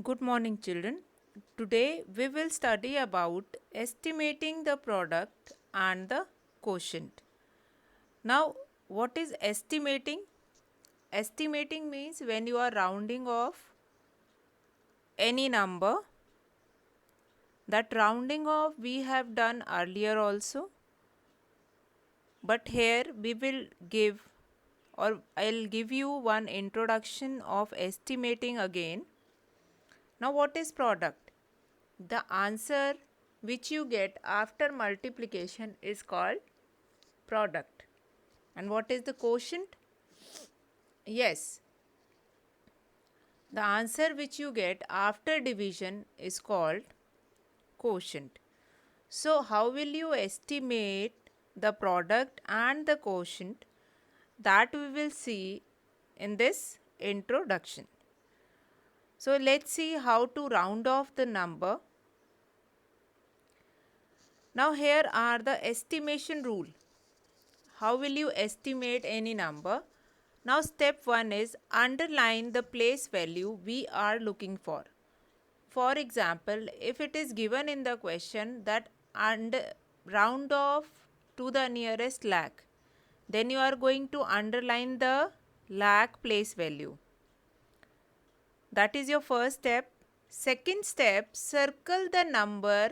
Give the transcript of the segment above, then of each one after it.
Good morning, children. Today we will study about estimating the product and the quotient. Now, what is estimating? Estimating means when you are rounding off any number. That rounding off we have done earlier also, but here we will give or I'll give you one introduction of estimating again. Now, what is product? The answer which you get after multiplication is called product. And what is the quotient? Yes, the answer which you get after division is called quotient. So, how will you estimate the product and the quotient? That we will see in this introduction. So, let's see how to round off the number. Now, here are the estimation rule. How will you estimate any number? Now, step 1 is underline the place value we are looking for. For example, if it is given in the question that round off to the nearest lakh, then you are going to underline the lakh place value. That is your first step. Second step, circle the number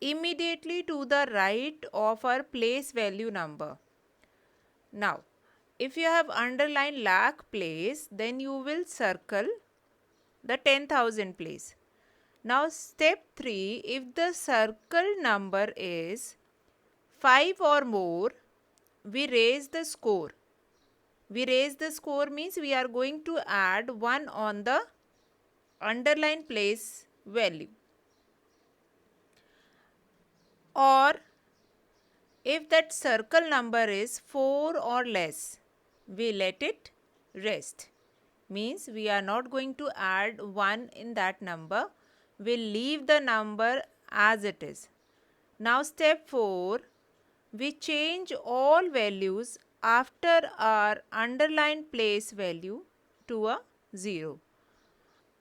immediately to the right of our place value number. Now, if you have underlined lakh place, then you will circle the 10,000 place. Now, step 3, if the circle number is 5 or more, we raise the score. We raise the score means we are going to add 1 on the underlined place value. Or if that circle number is 4 or less, we let it rest. Means we are not going to add 1 in that number. We'll leave the number as it is. Now step 4, we change all values after our underlined place value to a 0.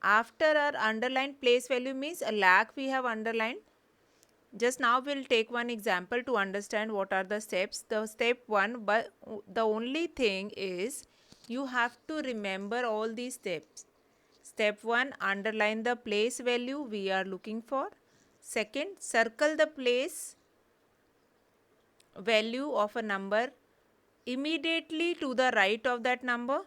After our underlined place value means a lakh we have underlined. Just now we'll take one example to understand what are the steps. The step 1, but the only thing is you have to remember all these steps. Step 1, underline the place value we are looking for. Second, circle the place value of a number immediately to the right of that number.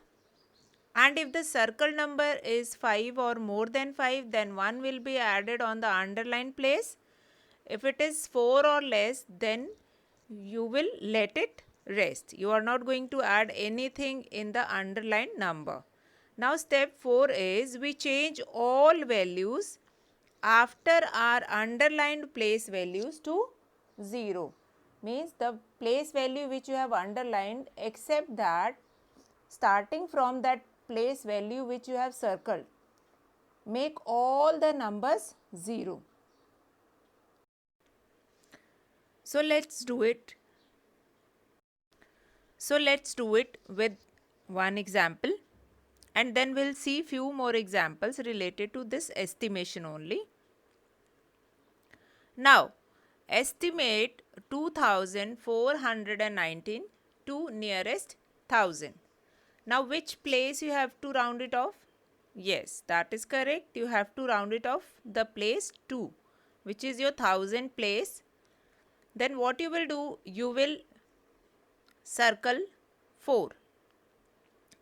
And if the circle number is 5 or more than 5, then 1 will be added on the underlined place. If it is 4 or less, then you will let it rest. You are not going to add anything in the underlined number. Now step 4 is we change all values after our underlined place values to 0. Means the place value which you have underlined, except that starting from that place value which you have circled, make all the numbers 0. So let's do it. So let's do it with one example, and then we'll see few more examples related to this estimation only. Now, estimate 2419 to nearest 1000. Now, which place you have to round it off? Yes, that is correct. You have to round it off the place 2, which is your 1000 place. Then what you will do? You will circle 4,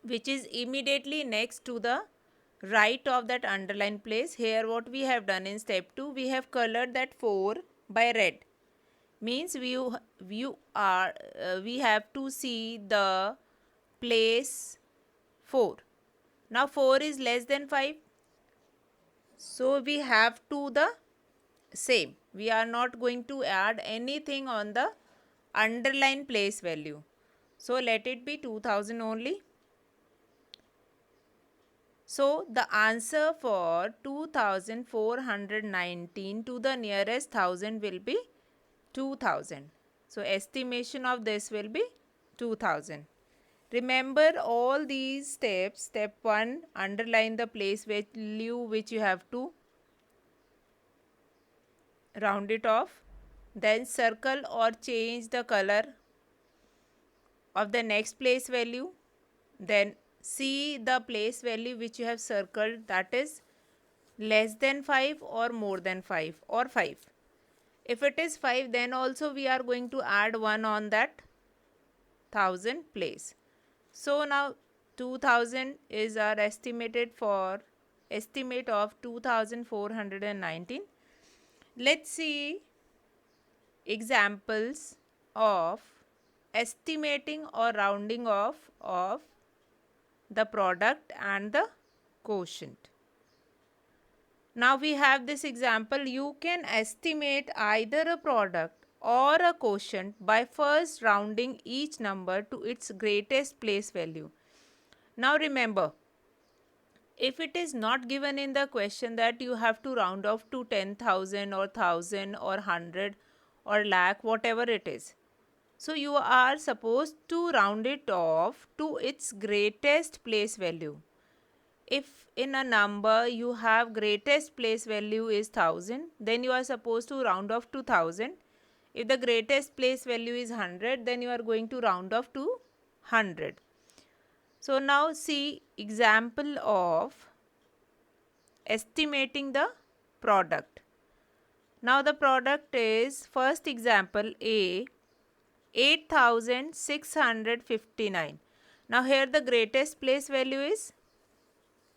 which is immediately next to the right of that underlined place. Here what we have done in step 2, we have colored that 4 by red. Means we have to see the place 4. Now 4 is less than 5. So we have to the same. We are not going to add anything on the underline place value. So let it be 2000 only. So the answer for 2419 to the nearest 1000 will be 2000. So estimation of this will be 2000. Remember all these steps. Step 1, underline the place value which you have to round it off. Then circle or change the color of the next place value. Then see the place value which you have circled, that is less than 5 or more than 5 or 5. If it is 5, then also we are going to add 1 on that 1000 place. So now 2000 is our estimate of 2419. Let's see examples of estimating or rounding off of the product and the quotient. Now we have this example. You can estimate either a product or a quotient by first rounding each number to its greatest place value. Now remember, if it is not given in the question that you have to round off to 10,000 or 1000 or 100 or lakh, whatever it is. So you are supposed to round it off to its greatest place value. If in a number you have greatest place value is 1000, then you are supposed to round off to 1000. If the greatest place value is 100, then you are going to round off to 100. So now see example of estimating the product. Now the product is, first example A, 8659. Now here the greatest place value is,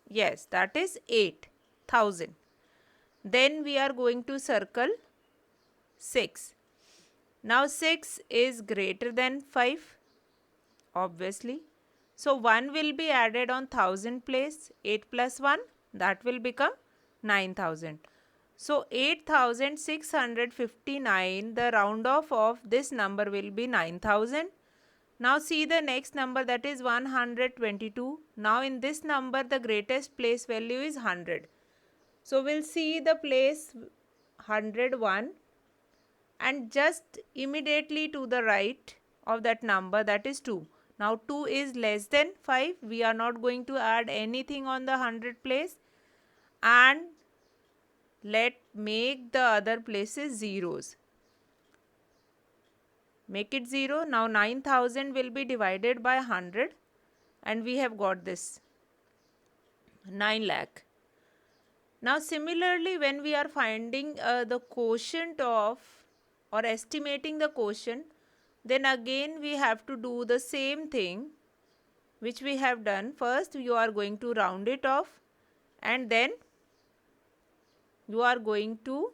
yes, that is 8000. Then we are going to circle 6. Now 6 is greater than 5, obviously. So 1 will be added on 1000 place. 8 plus 1, that will become 9000. So 8659, the round off of this number will be 9000. Now see the next number, that is 122. Now in this number the greatest place value is 100. So we'll see the place 101 and just immediately to the right of that number, that is 2. Now 2 is less than 5. We are not going to add anything on the 100 place, and make the other places zeros. Make it 0. Now 9000 will be divided by 100 and we have got this 9 lakh. Now similarly, when we are finding the quotient of or estimating the quotient, then again we have to do the same thing which we have done. First you are going to round it off and then you are going to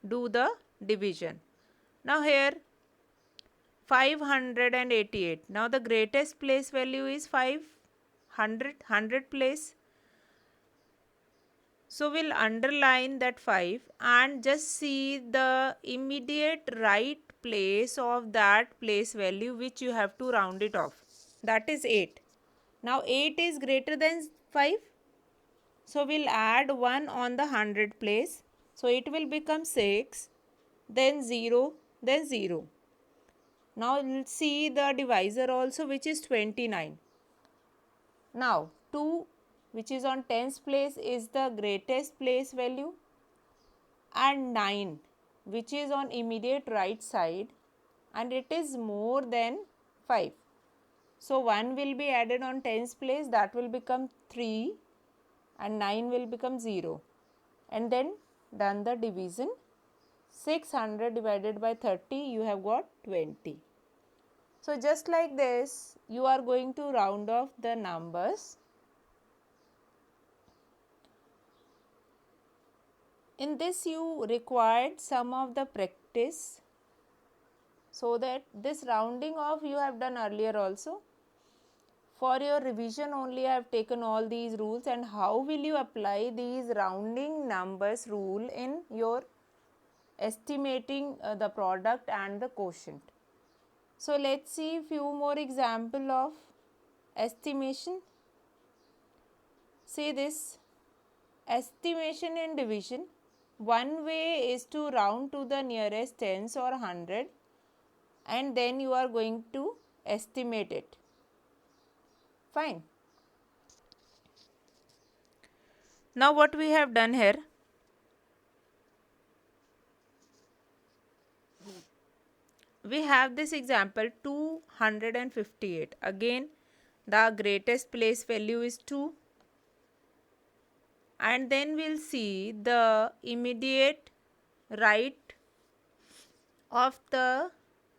do the division. Now here 588. Now the greatest place value is 100 place. So we'll underline that 5 and just see the immediate right place of that place value which you have to round it off. That is 8. Now 8 is greater than 5. So we'll add 1 on the 100 place. So it will become 6, then 0, then 0. Now we'll see the divisor also, which is 29. Now 2, which is on tens place, is the greatest place value, and 9, which is on immediate right side, and it is more than 5. So 1 will be added on tens place, that will become 3, and 9 will become 0. And then done the division. 600 divided by 30, you have got 20. So just like this, you are going to round off the numbers. In this you required some of the practice, so that this rounding off you have done earlier also. For your revision only I have taken all these rules, and how will you apply these rounding numbers rule in your estimating the product and the quotient. So let's see few more example of estimation. See this estimation in division. One way is to round to the nearest tens or 100, and then you are going to estimate it. Fine. Now what we have done here, we have this example 258. Again, the greatest place value is 2, and then we'll see the immediate right of the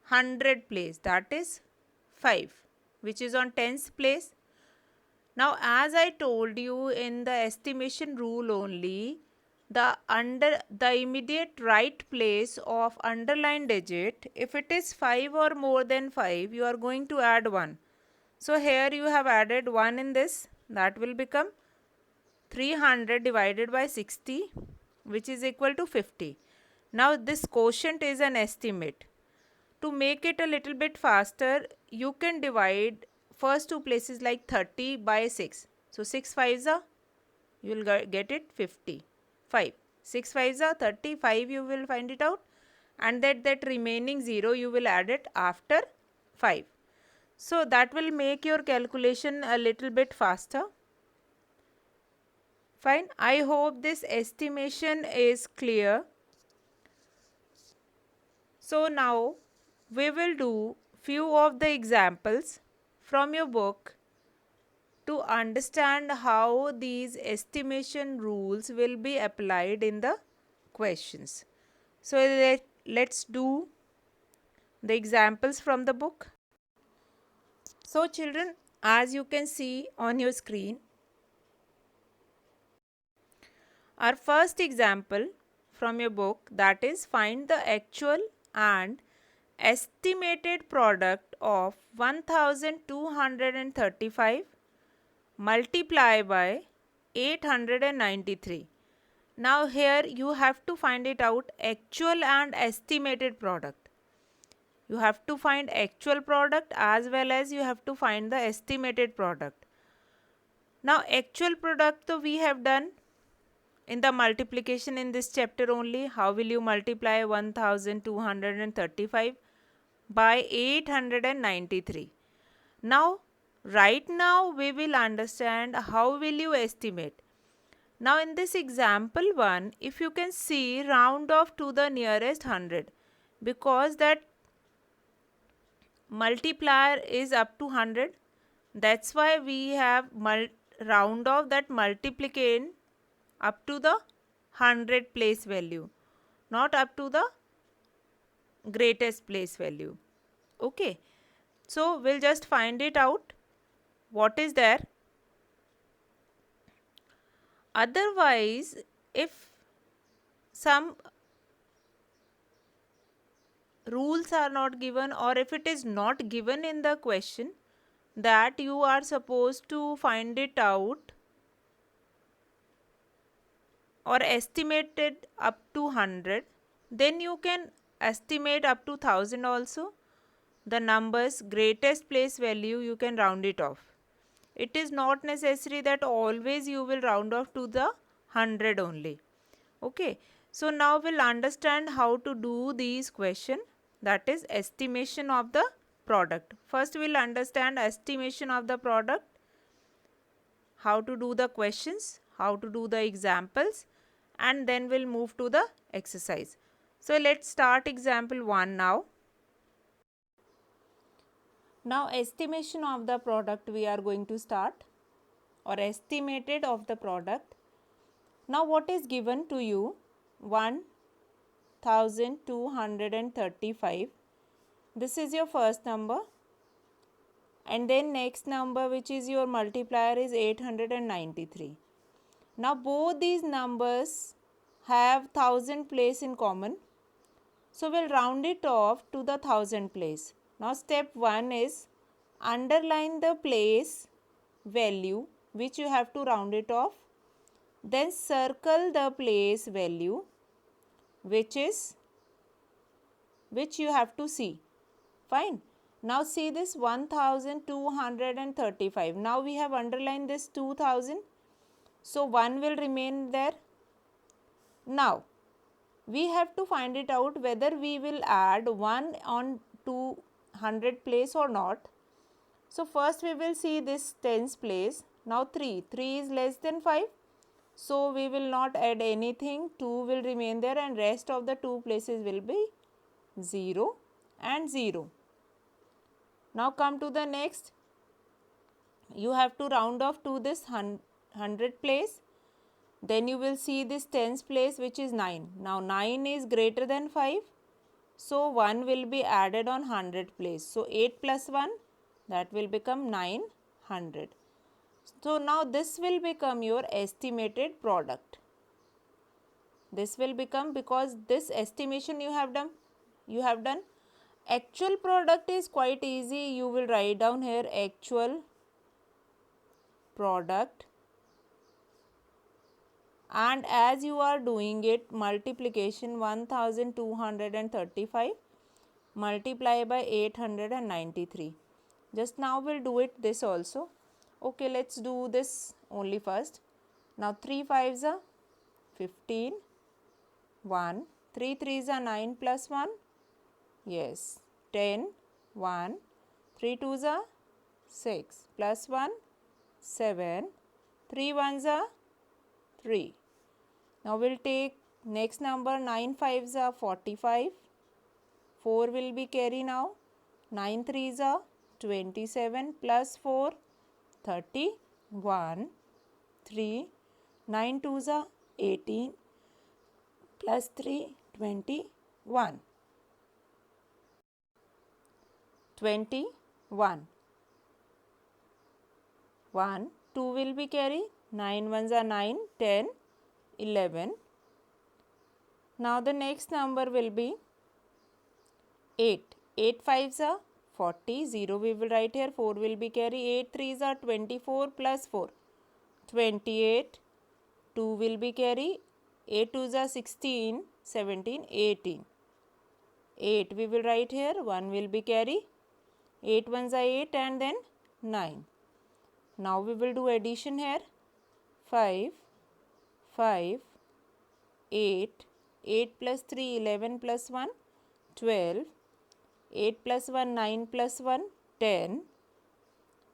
100 place, that is 5, which is on tens place. Now as I told you in the estimation rule only, the immediate right place of underlined digit, if it is 5 or more than 5, you are going to add 1. So here you have added 1 in this, that will become 300 divided by 60, which is equal to 50. Now this quotient is an estimate. To make it a little bit faster, you can divide first two places like 30 by 6. So 6 5s are, you will get it 50. 5. 6 5s are 35, you will find it out. And that remaining 0 you will add it after 5. So that will make your calculation a little bit faster. Fine. I hope this estimation is clear. So now we will do few of the examples from your book to understand how these estimation rules will be applied in the questions. So let's do the examples from the book. So children, as you can see on your screen, our first example from your book, that is find the actual and estimated product of 1235 multiply by 893. Now here you have to find it out, actual and estimated product. You have to find actual product as well as you have to find the estimated product. Now actual product we have done in the multiplication in this chapter only. How will you multiply 1235 by 893? Now right now we will understand how will you estimate. Now in this example 1, if you can see, round off to the nearest 100, because that multiplier is up to 100. That's why we have round off that multiplicand up to the 100 place value, not up to the greatest place value. Okay. So we'll just find it out what is there. Otherwise, if some rules are not given, or if it is not given in the question that you are supposed to find it out or estimate it up to 100, then you can estimate up to 1000 also. The numbers greatest place value you can round it off. It is not necessary that always you will round off to the 100 only. Okay. So now we'll understand how to do these question, that is estimation of the product. First we'll understand estimation of the product, how to do the questions, how to do the examples, and then we'll move to the exercise. So let's start example 1 now. Now estimation of the product we are going to start, or estimated of the product. Now what is given to you? 1235. This is your first number, and then next number which is your multiplier is 893. Now both these numbers have 1000 place in common. So we'll round it off to the 1000 place. Now step 1 is underline the place value which you have to round it off. Then circle the place value which you have to see. Fine. Now see this 1235. Now we have underlined this 2000. So 1 will remain there. Now we have to find it out whether we will add 1 on 200 place or not. So first we will see this tens place. Now 3 is less than 5. So we will not add anything, 2 will remain there and rest of the 2 places will be 0 and 0. Now come to the next. You have to round off to this 100 place. Then you will see this tens place which is 9. Now 9 is greater than 5. So 1 will be added on 100 place. So 8 plus 1, that will become 900. So now this will become your estimated product. This will become, because this estimation you have done. Actual product is quite easy. You will write down here actual product, and as you are doing it, multiplication 1235 multiply by 893. Just now we'll do it this also. Okay, let's do this only first. Now 3 5s are 15, 1, 3 3s are 9 plus 1, yes, 10, 1, 3 2s are 6 plus 1, 7, 3 1s are 3. Now we'll take next number, 9 5s are 45, 4 will be carry now, 9 3s are 27 plus 4, 31, 3, 9 2s are 18 plus 3, 21. 21. 1, 2 will be carry, 9 1s are 9, 10, 11. Now the next number will be 8. 8 5s are 40, 0 we will write here, 4 will be carry, 8 3s are 24 plus 4, 28, 2 will be carry, 8 2s are 16, 17, 18. 8 we will write here, 1 will be carry, 8 1s are 8 and then 9. Now we will do addition here, 5, 5, 8, 8 plus 3, 11 plus 1, 12, 8 plus 1, 9 plus 1, 10,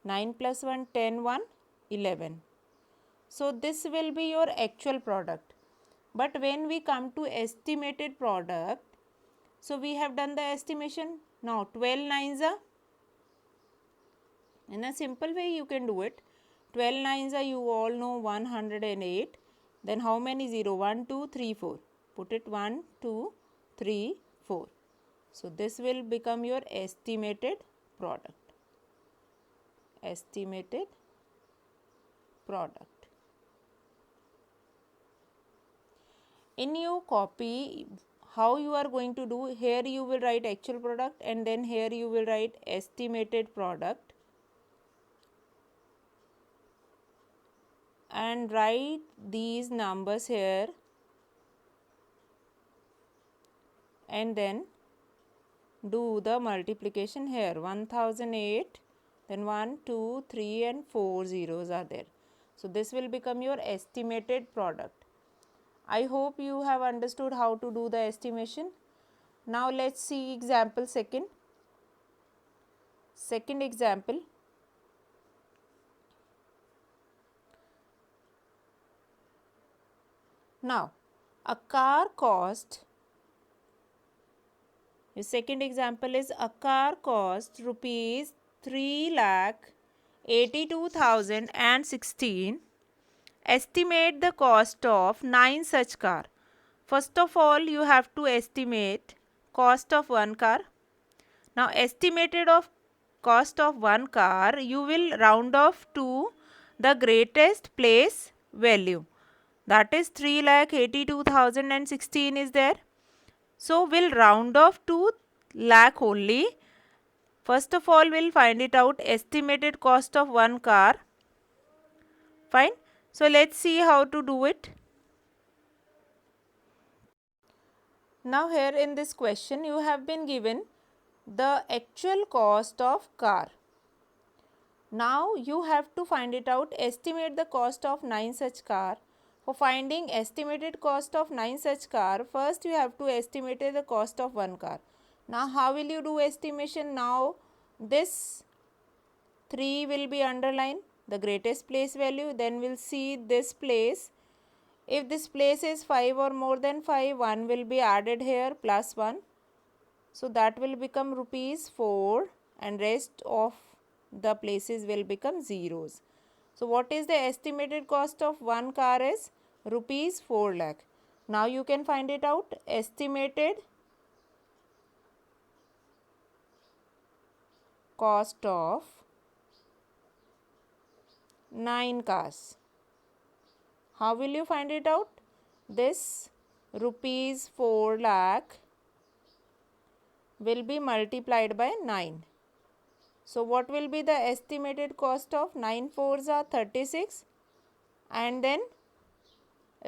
9 plus 1, 10, 1, 11. So this will be your actual product. But when we come to estimated product, so we have done the estimation. Now 12 nines are, in a simple way you can do it. 12 nines are, you all know, 108. Then how many 0? 1, 2, 3, 4. Put it 1, 2, 3, 4. So this will become your estimated product. Estimated product. In your copy, how you are going to do, here you will write actual product and then here you will write estimated product. And write these numbers here and then do the multiplication here. 1008, then 1, 2, 3 and 4 zeros are there. So this will become your estimated product. I hope you have understood how to do the estimation. Now let's see example second. Second example. Now, a car cost, the second example is a car cost rupees 3,82,016. Estimate the cost of 9 such car. First of all, you have to estimate cost of one car. Now, estimated of cost of one car, you will round off to the greatest place value. That is 3,82,016 is there. So, we'll round off to lakh only. First of all, we'll find it out, estimated cost of one car. Fine. So, let's see how to do it. Now, here in this question, you have been given the actual cost of car. Now, you have to find it out, estimate the cost of 9 such car. For finding estimated cost of 9 such car, first you have to estimate the cost of one car. Now, how will you do estimation? Now, this 3 will be underlined, the greatest place value. Then we'll see this place. If this place is 5 or more than 5, 1 will be added here plus 1. So that will become rupees 4 and rest of the places will become zeros. So what is the estimated cost of one car is rupees 4 lakh. Now you can find it out. Estimated cost of 9 cars. How will you find it out? This rupees 4 lakh will be multiplied by 9. So what will be the estimated cost of 9 fours are 36 and then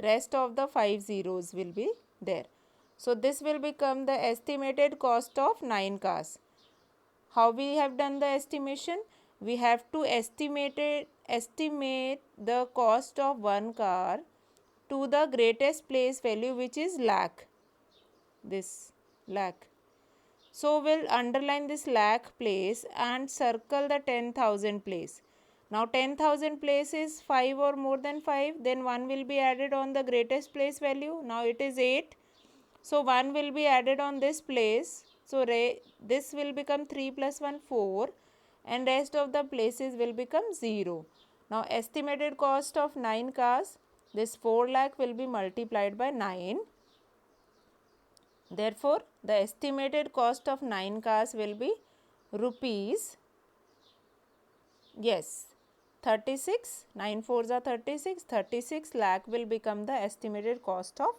rest of the 5 zeros will be there. So this will become the estimated cost of 9 cars. How we have done the estimation? We have to estimate the cost of one car to the greatest place value, which is lakh. This lakh. So we'll underline this lakh place and circle the 10,000 place. Now 10,000 place is 5 or more than 5. Then 1 will be added on the greatest place value. Now it is 8. So 1 will be added on this place. So this will become 3 plus 1 4 and rest of the places will become 0. Now estimated cost of 9 cars, this 4 lakh will be multiplied by 9. Therefore, the estimated cost of 9 cars will be rupees, yes, 36, 9 fours are 36, 36 lakh will become the estimated cost of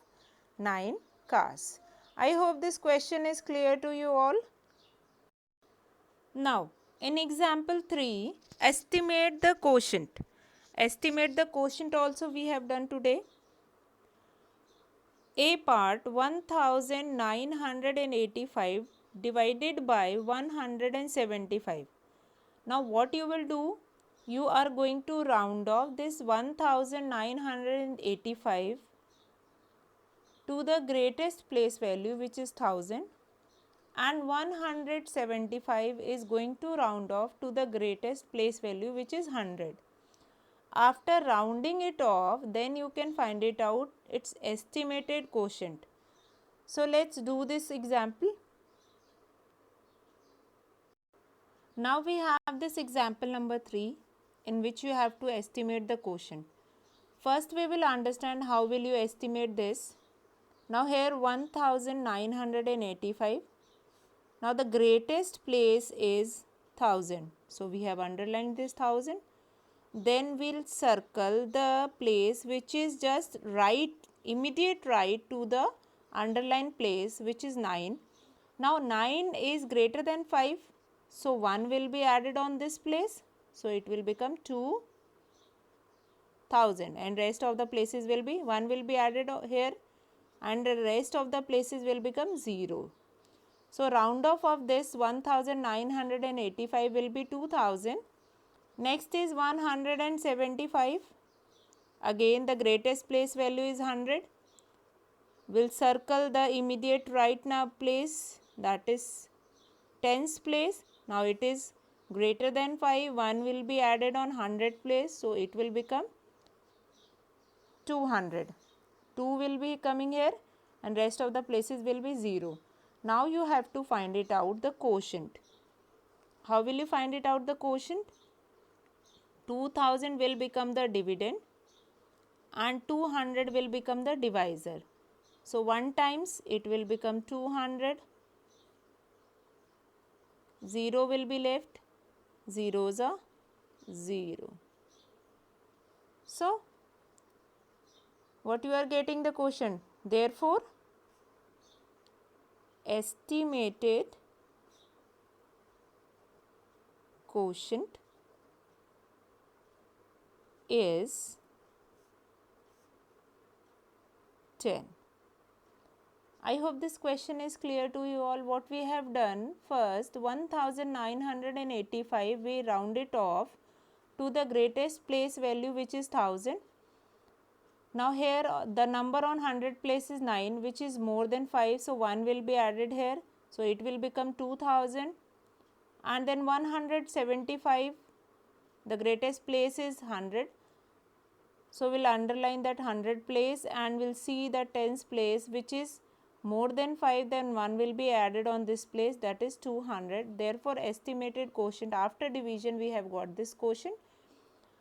9 cars. I hope this question is clear to you all. Now, in example 3, estimate the quotient. Estimate the quotient also we have done today. A part 1985 divided by 175. Now what you will do? You are going to round off this 1985 to the greatest place value, which is 1000, and 175 is going to round off to the greatest place value, which is 100. After rounding it off, then you can find it out its estimated quotient. So let's do this example. Now we have this example number 3 in which you have to estimate the quotient. First we will understand how will you estimate this. Now here 1985. Now the greatest place is 1000. So we have underlined this 1000. Then we'll circle the place which is just right, immediate right to the underlined place, which is 9. Now 9 is greater than 5. So 1 will be added on this place. So it will become 2000 and rest of the places will be 1 will be added here and the rest of the places will become 0. So round off of this 1985 will be 2000. Next is 175. Again the greatest place value is 100. We'll circle the immediate right now place, that is tens place. Now it is greater than 5. 1 will be added on 100 place. So it will become 200. 2 will be coming here and rest of the places will be 0. Now you have to find it out the quotient. How will you find it out the quotient? 2000 will become the dividend and 200 will become the divisor. So 1 times it will become 200. 0 will be left. Zeros are 0. So what you are getting the quotient? Therefore, estimated quotient is 10. I hope this question is clear to you all. What we have done, first 1985 we round it off to the greatest place value, which is 1000. Now here the number on 100 place is 9, which is more than 5. So 1 will be added here. So it will become 2000 and then 175 The greatest place is 100. So we'll underline that 100 place and we'll see the tens place which is more than 5, then 1 will be added on this place, that is 200. Therefore, estimated quotient after division we have got this quotient,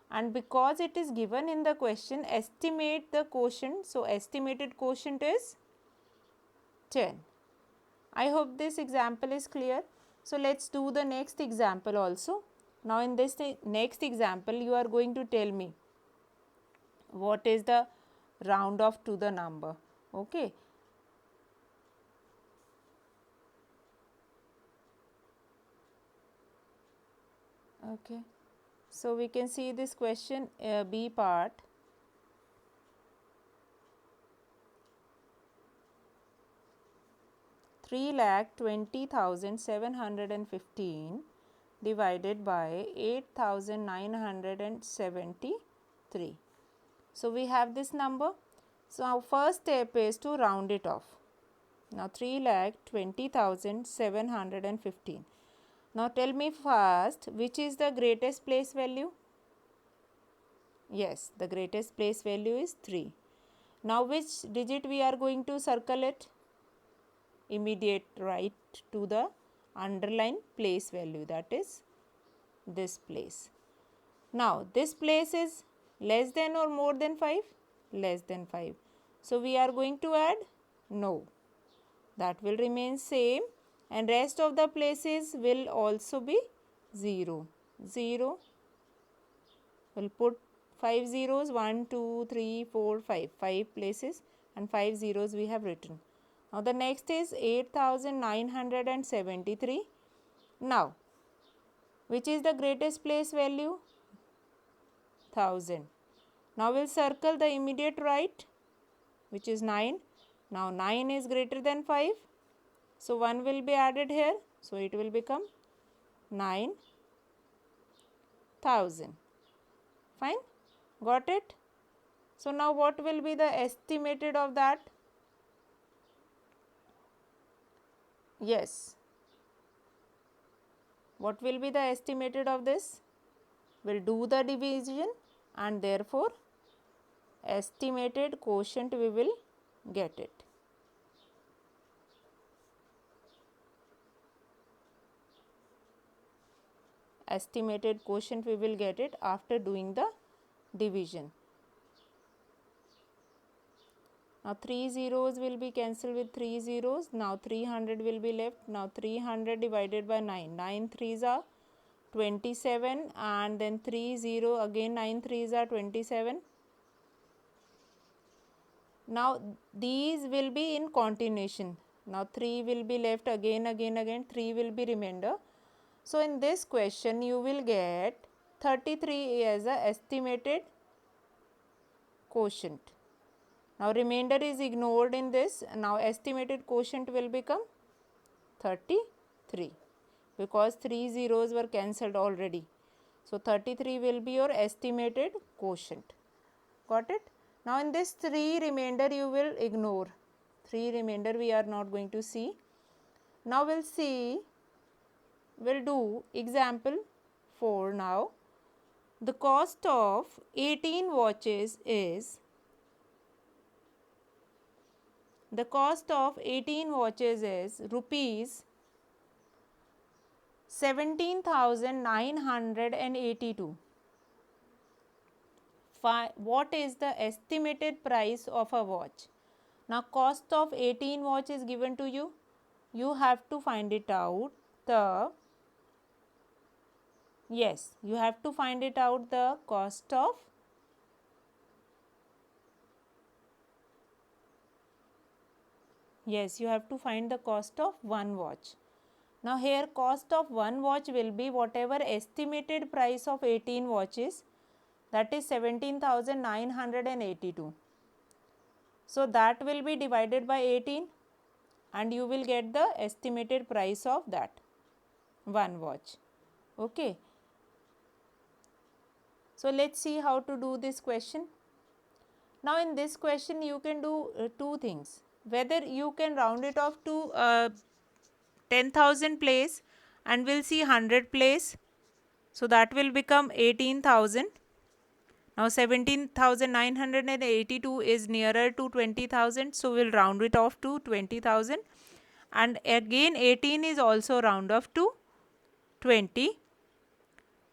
and because it is given in the question, estimate the quotient. So estimated quotient is 10. I hope this example is clear. So let's do the next example also. Now in this next example you are going to tell me what is the round off to the number. Okay. Okay. So we can see this question B part. Three lakh 20,715 divided by 8,973. So we have this number. So our first step is to round it off. Now 3,20,715. Now tell me first, which is the greatest place value? Yes, the greatest place value is 3. Now which digit we are going to circle it? Immediate right to the underline place value, that is this place. Now this place is less than or more than 5? Less than 5. So we are going to add? No. That will remain same, and rest of the places will also be 0. 0. We'll put 5 zeros, 1, 2, 3, 4, 5. 5 places and 5 zeros we have written. Now the next is 8,973. Now, which is the greatest place value? 1000. Now we'll circle the immediate right, which is 9. Now 9 is greater than 5. So 1 will be added here. So it will become 9,000. Fine? Got it? So now what will be the estimated of that? Yes. What will be the estimated of this? We'll do the division and therefore estimated quotient we will get it. Estimated quotient we will get it after doing the division. Now 3 zeros will be cancelled with 3 zeros. Now 300 will be left. Now 300 divided by 9. 9 threes are 27, and then 3 0 again 9 threes are 27. Now these will be in continuation. Now 3 will be left again 3 will be remainder. So in this question you will get 33 as a estimated quotient. Now remainder is ignored in this. Now estimated quotient will become 33 because 3 zeros were cancelled already. So 33 will be your estimated quotient. Got it? Now in this 3 remainder you will ignore. 3 remainder we are not going to see. Now we'll see, we'll do example 4 now. The cost of 18 watches is rupees 17,982. What is the estimated price of a watch? Now cost of 18 watch is given to you. You have to find it out. You have to find it out the cost of you have to find the cost of one watch. Now here cost of one watch will be whatever estimated price of 18 watches, that is 17,982. So that will be divided by 18 and you will get the estimated price of that one watch. Okay. So let's see how to do this question. Now in this question you can do two things. Whether you can round it off to 10,000 place and we'll see 100 place. So that will become 18,000. Now 17,982 is nearer to 20,000, so we'll round it off to 20,000. And again 18 is also round off to 20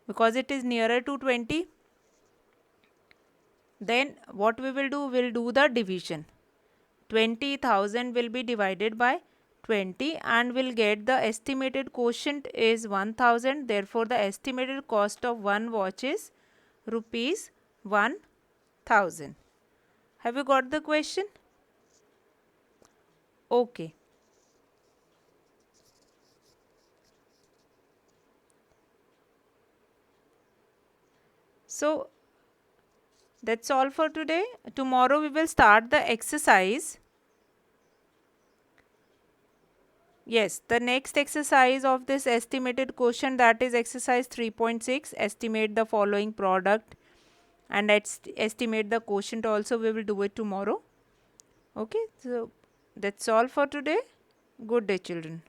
because it is nearer to 20. Then what we will do, we'll do the division. 20,000 will be divided by 20 and we'll get the estimated quotient is 1000. Therefore, the estimated cost of one watch is rupees 1000. Have you got the question? Okay. So, that's all for today. Tomorrow we will start the exercise. Yes, the next exercise of this estimated quotient, that is exercise 3.6. Estimate the following product and estimate the quotient also. We will do it tomorrow. Okay, so that's all for today. Good day, children.